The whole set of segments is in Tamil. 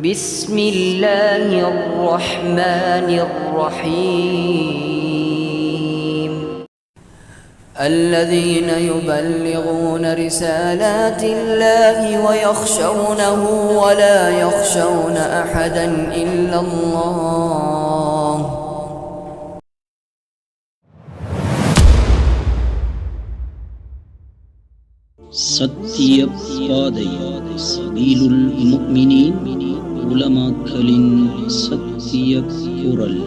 بسم الله الرحمن الرحيم الذين يبلغون رسالات الله ويخشونه ولا يخشون أحدا إلا الله சத்திய பாதை சபீலுல் முஃமினீன் உலமாக்களின் சத்திய குரல்.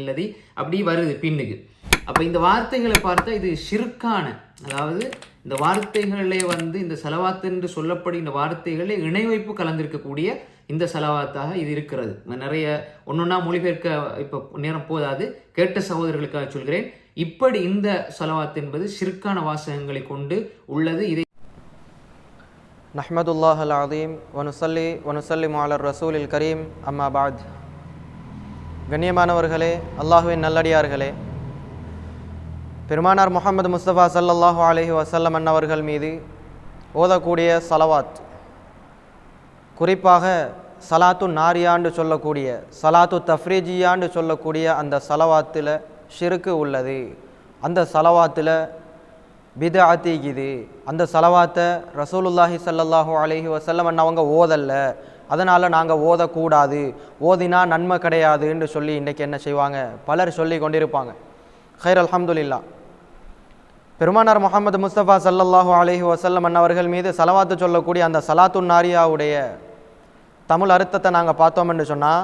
அல்லதி அப்படி வருது பின்னுக்கு. அப்ப இந்த வார்த்தைகளை பார்த்தா இது ஷிர்கான, அதாவது இந்த வார்த்தைகளே இந்த சலவாத் என்று சொல்லப்படுகின்ற வார்த்தைகளே இணை வைப்பு கலந்திருக்கக்கூடிய இந்த சலவாத்தாக இது இருக்கிறது. நிறைய ஒன்னொன்னா மொழிபெயர்க்க இப்ப நேரம் போதாது, கேட்ட சகோதரர்களுக்காக சொல்கிறேன். இப்படி இந்த சலவாத் என்பது ஷிர்கான வாசகங்களை கொண்டு உள்ளது. இதை நஹ்மதுல்லாஹ் அல்-அஸீம் வனுஸல்லி வனுஸல்லிமு அலர் ரசூலில் கரீம். அம்மா பாத். கண்ணியமானவர்களே, அல்லாஹ்வின் நல்லடியார்களே, பெருமானார் முஹம்மது முஸ்தபா ஸல்லல்லாஹு அலைஹி வஸல்லம் அன்னவர்கள் மீது ஓதக்கூடிய சலவாத், குறிப்பாக சலாத்து நாரியாண்டு சொல்லக்கூடிய சலாத்து தஃப்ரீஜியாண்டு சொல்லக்கூடிய அந்த சலவாத்தில் ஷிருக்கு உள்ளது. அந்த சலவாத்தில் பித்அத்திக்குது. அந்த சலவாத்தை ரசூலுல்லாஹி ஸல்லல்லாஹு அலைஹி வஸல்லம் அவங்க ஓதல்ல, அதனால் நாங்கள் ஓதக்கூடாது, ஓதினா நன்மை கிடையாதுன்னு சொல்லி இன்றைக்கி என்ன செய்வாங்க, பலர் சொல்லி கொண்டிருப்பாங்க. ஹைர், அல்ஹம்துலில்லாஹ். பெருமானார் முஹம்மது முஸ்தபா ஸல்லல்லாஹு அலைஹி வஸல்லம் அன்னவர்கள் மீது சலவாத்து சொல்லக்கூடிய அந்த சலாத்து நாரியாவுடைய தமிழ் அர்த்தத்தை நாங்கள் பார்த்தோம் என்று சொன்னால்,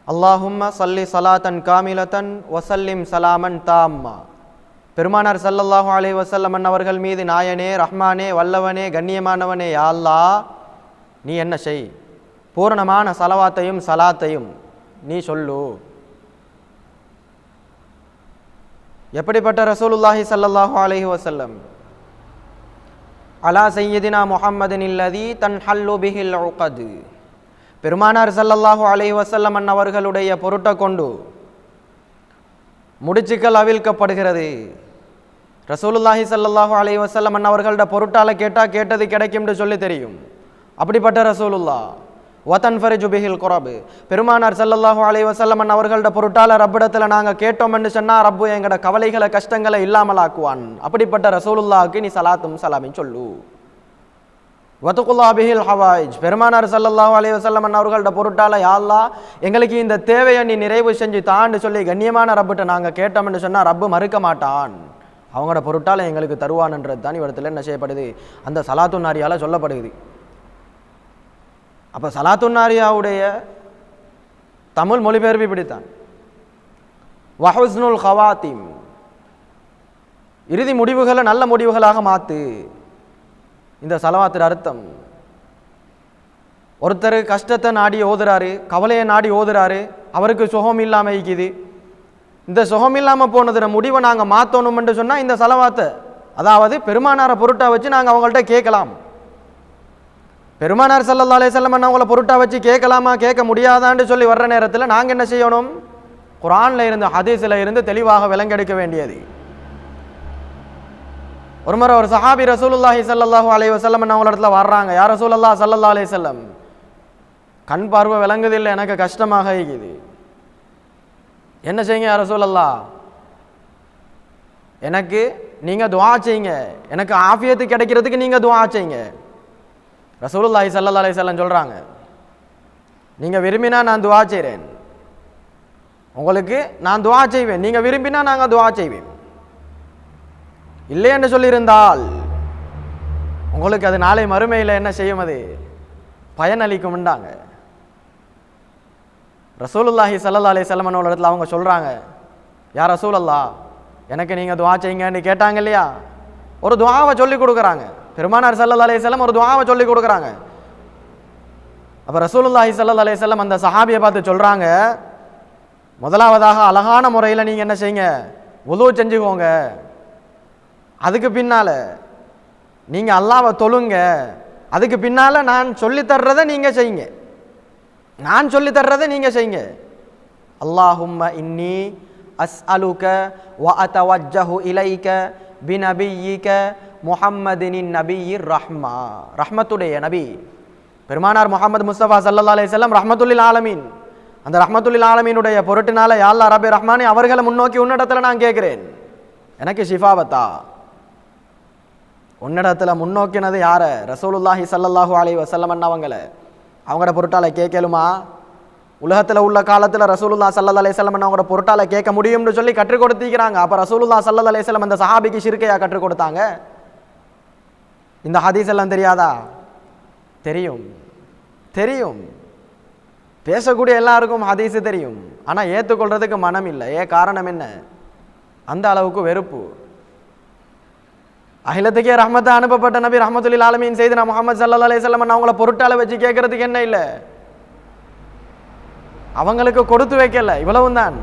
அல்லாஹும்ம சல்லி சலாத்தன் காமிலத்தன் வசல்லிம் சலாமன் தாம்மா. பெருமானார் ஸல்லல்லாஹு அலைஹி வஸல்லம் அன்னவர்கள் மீது நாயனே, ரஹ்மானே, வல்லவனே, கண்ணியமானவனே, யா அல்லாஹ், நீ என்ன செய், பூரணமான சலவாத்தையும் சலாத்தையும் நீ சொல்லு. எப்படிப்பட்ட ரசூலுல்லாஹி ஸல்லல்லாஹு அலைஹி வஸல்லம்? அலா சய்யிதினா முஹம்மதின் இல்லதி தன்ஹல்லு பிஹில் உகது. பெருமானார் ஸல்லல்லாஹு அலைஹி வஸல்லம் அன்னவர்களுடைய பொருட்டை கொண்டு முடிச்சுக்கள் அவிழ்க்கப்படுகிறது. ரசூலுல்லாஹி ஸல்லல்லாஹு அலைஹி வஸல்லம் அன்னவர்களோட பொருட்டால கேட்டால் கேட்டது கிடைக்கும்னு சொல்லி தெரியும். அப்படிப்பட்ட ரசூலுல்லாஹ் வதன் ஃபரிஜு பிஹில் குரபு. பெருமானார் ஸல்லல்லாஹு அலைஹி வஸல்லம் அவர்களோட பொருட்டால ரப்பிடத்தில் நாங்கள் கேட்டோம்னு சொன்னால் ரப்பு எங்களோட கவலைகளை கஷ்டங்களை இல்லாமலாக்குவான். அப்படிப்பட்ட ரசூலுல்லாஹுக்கு நீ சலாத்தும் சலாமின் சொல்லு. வதுகுல்லா பிஹில் ஹவாயிஜ். பெருமானார் ஸல்லல்லாஹு அலைஹி வஸல்லம் அவர்களோட பொருட்டால யா அல்லாஹ் எங்களுக்கு இந்த தேவையை நீ நிறைவு செஞ்சு தான்னு சொல்லி கண்ணியமான ரப்பிட்ட நாங்கள் கேட்டோம்னு சொன்னால் ரப்பு மறுக்க மாட்டான், அவங்களோட பொருட்டால எங்களுக்கு தருவான்ன்றது தான் இவரத்தில் என்ன செய்யப்படுது, அந்த சலாத்து நாரியால் சொல்லப்படுது. அப்போ சலாத்து நாரியாவுடைய தமிழ் மொழிபெயர்ப்பு இப்படித்தான், வஹுஸ்னுல் ஹவாத்திம், இறுதி முடிவுகளை நல்ல முடிவுகளாக மாற்று. இந்த சலவாத்தின் அர்த்தம், ஒருத்தர் கஷ்டத்தை நாடி ஓதுறாரு, கவலையை நாடி ஓதுறாரு, அவருக்கு சுகம் இல்லாமல் இருக்குது. இந்த சுகம் இல்லாமல் போனதுன முடிவை நாங்கள் மாற்றணும்னு சொன்னால் இந்த சலவாத்தை, அதாவது பெருமானார பொருட்டா வச்சு நாங்கள் அவங்கள்ட்ட கேட்கலாம். பெருமானார் ஸல்லல்லாஹு அலைஹி வஸல்லம் அவங்கள பொருட்டா வச்சு கேட்கலாமா கேட்க முடியாதான்னு சொல்லி வர்ற நேரத்தில் நாங்கள் என்ன செய்யணும், குர்ஆனில் இருந்து ஹதீஸில் இருந்து தெளிவாக விளங்கெடுக்க வேண்டியது. ஒரு முறை ஒரு சஹாபி ரசூலுல்லாஹி ஸல்லல்லாஹு அலைஹி வஸல்லம் அவங்கள இடத்துல வர்றாங்க. யா ரசூலல்லாஹ் ஸல்லல்லாஹு அலைஹி வஸல்லம், கண் பார்வை விளங்குதில்லை, எனக்கு கஷ்டமாக இருக்குது, என்ன செய்யுங்க யா ரசூலல்லாஹ், எனக்கு நீங்கள் துஆ செய்யுங்க, எனக்கு ஆஃபியத்து கிடைக்கிறதுக்கு நீங்கள் துஆ செய்யுங்க. ரசூலுல்லாஹி ஸல்லல்லாஹு அலைஹி வஸல்லம் சொல்கிறாங்க, நீங்கள் விரும்பினா நான் துஆ செய்கிறேன், உங்களுக்கு நான் துஆ செய்வேன், நீங்கள் விரும்பினா நாங்கள் துஆ செய்வேன், இல்லை என்று சொல்லியிருந்தால் உங்களுக்கு அது நாளை மறுமையில் என்ன செய்யும், அது பயனளிக்கும்ண்டாங்க. ரசூலுல்லாஹி ஸல்லல்லாஹு அலைஹி வஸல்லம் இடத்துல அவங்க சொல்கிறாங்க, யா ரசூலல்லாஹ் எனக்கு நீங்கள் துஆ செய்யுங்கன்னு கேட்டாங்க இல்லையா, ஒரு துஆவை சொல்லி கொடுக்குறாங்க. பெருமானார் ஸல்லல்லாஹு அலைஹி வஸல்லம் ஒரு துஆவை சொல்லி கொடுக்குறாங்க. அப்போ ரசூலுல்லாஹி ஸல்லல்லாஹு அலைஹி வஸல்லம் அந்த சஹாபியை பார்த்து சொல்கிறாங்க, முதலாவதாக அழகான முறையில் நீங்கள் என்ன செய்யுங்க, வுது செஞ்சுக்கோங்க, அதுக்கு பின்னால் நீங்கள் அல்லாஹ்வை தொழுங்க, அதுக்கு பின்னால் நான் சொல்லித்தர்றதை நீங்கள் செய்யுங்க, நான் சொல்லித்தர்றதை நீங்கள் செய்யுங்க. அல்லாஹும்ம இன்னி அஸ்அலுக வ அதவஜ்ஜஹு இலைக பிநபியிக முஹம்மதினின் நபியிர் ரஹ்மா. ரஹ்மத்துடைய நபி பெருமானார் முஹம்மது முஸ்தபா ஸல்லல்லாஹு அலைஹி வஸல்லம் ரஹ்மத்துல்லில் ஆலமீன். அந்த ரஹ்மத்துல்லில் ஆலமீனுடைய பொருட்டினால யா அல்லாஹ் ரப்பே ரஹ்மானே அவர்களை முன்னோக்கி உன்னிடத்தில் நான் கேட்கிறேன், எனக்கு ஷிஃபாவத்தா. உன்னிடத்தில் முன்னோக்கினது யார? ரசூலுல்லாஹி ஸல்லல்லாஹு அலைஹி வஸல்லம் அவங்களோட பொருட்டால கேட்கலுமா? உலகத்தில் உள்ள காலத்தில் ரசூலுல்லாஹ் ஸல்லல்லாஹு அலைஹி வஸல்லம் அவங்களோட பொருட்டால கேட்க முடியும்னு சொல்லி கற்றுக் கொடுத்திருக்கிறாங்க. அப்போ ரசூலுல்லாஹ் ஸல்லல்லாஹு அலைஹி வஸல்லம் அந்த சஹாபிக்கு ஷிர்கையா கற்றுக் கொடுத்தாங்க? இந்த ஹதீஸ் எல்லாம் தெரியாதா? தெரியும், தெரியும். பேசக்கூடிய எல்லாருக்கும் ஹதீஸ் தெரியும், ஆனால் ஏற்றுக்கொள்றதுக்கு மனம் இல்லை. காரணம் என்ன? அந்த அளவுக்கு வெறுப்பு. அகிலத்துக்கே ரஹ்மத்தை அனுப்பப்பட்ட நபி ரஹ்மத்துல்லில் ஆலமீன் செய்தனா முஹம்மது ஸல்லல்லாஹு அலைஹி வஸல்லம் அவங்கள பொருட்டால வச்சு கேட்கறதுக்கு என்ன இல்லை? அவங்களுக்கு கொடுத்து வைக்கல, இவ்வளவும் தான்.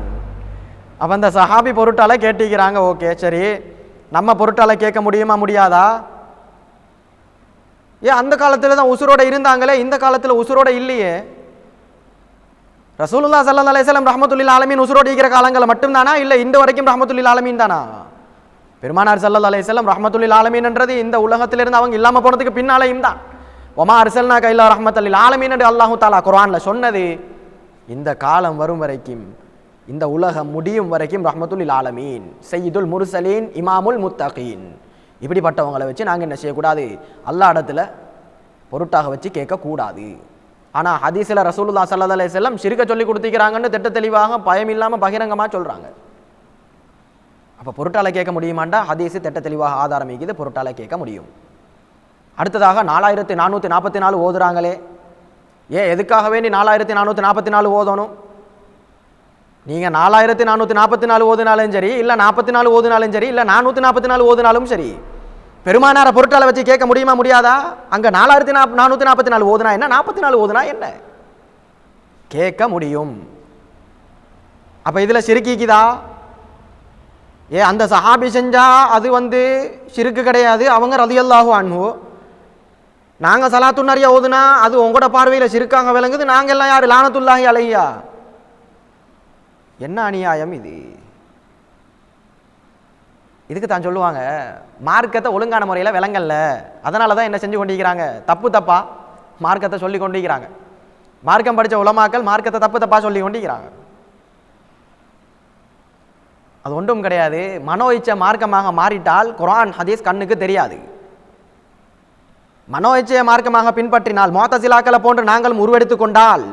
அப்போ அந்த சஹாபி பொருட்டால கேட்டிக்கிறாங்க. ஓகே, சரி, நம்ம பொருட்டால கேட்க முடியுமா முடியாதா? அந்த காலத்தில் தான் உசுரோட இருந்தாங்களே, இந்த காலத்தில் உசுரோட இல்லையே. ரசூலுல்லாஹ் ஸல்லல்லாஹு அலைஹி வஸல்லம் ரஹ்மத்துல்லில் ஆலமீன் உசுரோட இருக்கிற காலங்களில் மட்டும்தானா, இல்லை இந்த வரைக்கும் ரஹ்மத்துல்லில் ஆலமீன் தானா? பெருமானார் ஸல்லல்லாஹு அலைஹி வஸல்லம் ரஹ்மத்துல்லில் ஆலமீன்ன்றது இந்த உலகத்திலிருந்து அவங்க இல்லாமல் போனதுக்கு பின்னாலையும் தான். வமா அர்ஸல்னாக இல்லா ரஹ்மத்தல் ஆலமீன் என்று அல்லாஹு தஆலா குர்ஆன்ல சொன்னது இந்த காலம் வரும் வரைக்கும், இந்த உலகம் முடியும் வரைக்கும் ரஹ்மத்துல்லில் ஆலமீன், சய்யிதுல் முர்சலீன், இமாமுல் முத்தகீன், இப்படிப்பட்டவங்களை வச்சு நாங்கள் என்ன செய்யக்கூடாது? அல்லாஹ் இடத்துல பொருட்டாக வச்சு கேட்கக்கூடாது. ஆனால் ஹதீஸில் ரசூலுல்லாஹ் ஸல்லல்லாஹு அலைஹி வஸல்லம் ஷிர்க சொல்லி கொடுத்திக்கிறாங்கன்னு திட்ட தெளிவாக பயம் இல்லாமல் பகிரங்கமாக சொல்கிறாங்க. அப்போ பொருட்டால கேட்க முடியுமாண்டா ஹதீஸு திட்ட தெளிவாக ஆதாரம் இருக்குது, பொருட்டால கேட்க முடியும். அடுத்ததாக 4444 ஓதுறாங்களே, எதுக்காக வேண்டி 4444 ஓதணும்? நீங்கள் 4444 ஓதுனாலும் சரி, இல்லை 44 ஓதுனாலும் சரி, இல்லை 444 ஓதுனாலும் சரி, பெருமானார பொருட்டால வச்சு கேட்க முடியுமா முடியாதா? அங்கே 4444 ஓதுனா என்ன, 44 ஓதுனா என்ன? கேட்க முடியும். அப்போ இதில் ஷிர்கிக்குதா? அந்த சஹாபி செஞ்சா அது ஷிர்கு கிடையாது, அவங்க ரலியல்லாஹு அன்ஹு. நாங்கள் சலாத்து நிறைய ஓதுனா அது உங்களோட பார்வையில் ஷிர்காக விளங்குது, நாங்கள் எல்லாம் யார்? லானத்துல்லாஹி அலையா. என்ன அநியாயம் இது? இதுக்கு தான் சொல்லுவாங்க, மார்க்கத்தை ஒழுங்கான முறையில் விளங்கல்ல, அதனால தான் என்ன செஞ்சு கொண்டிருக்கிறாங்க? தப்பா மார்க்கத்தை சொல்லி கொண்டிருக்கிறாங்க. மார்க்கம் படித்த உலமாக்கள் மார்க்கத்தை தப்பா சொல்லி கொண்டிருக்கிறாங்க. அது ஒன்றும் கிடையாது. மனோ இச்சை மார்க்கமாக மாறிட்டால் குர்ஆன் ஹதீஸ் கண்ணுக்கு தெரியாது. மனோ இச்சையை மார்க்கமாக பின்பற்றினால், முஅத்தஸிலாக்களை போன்று நாங்கள் உருவெடுத்து கொண்டால்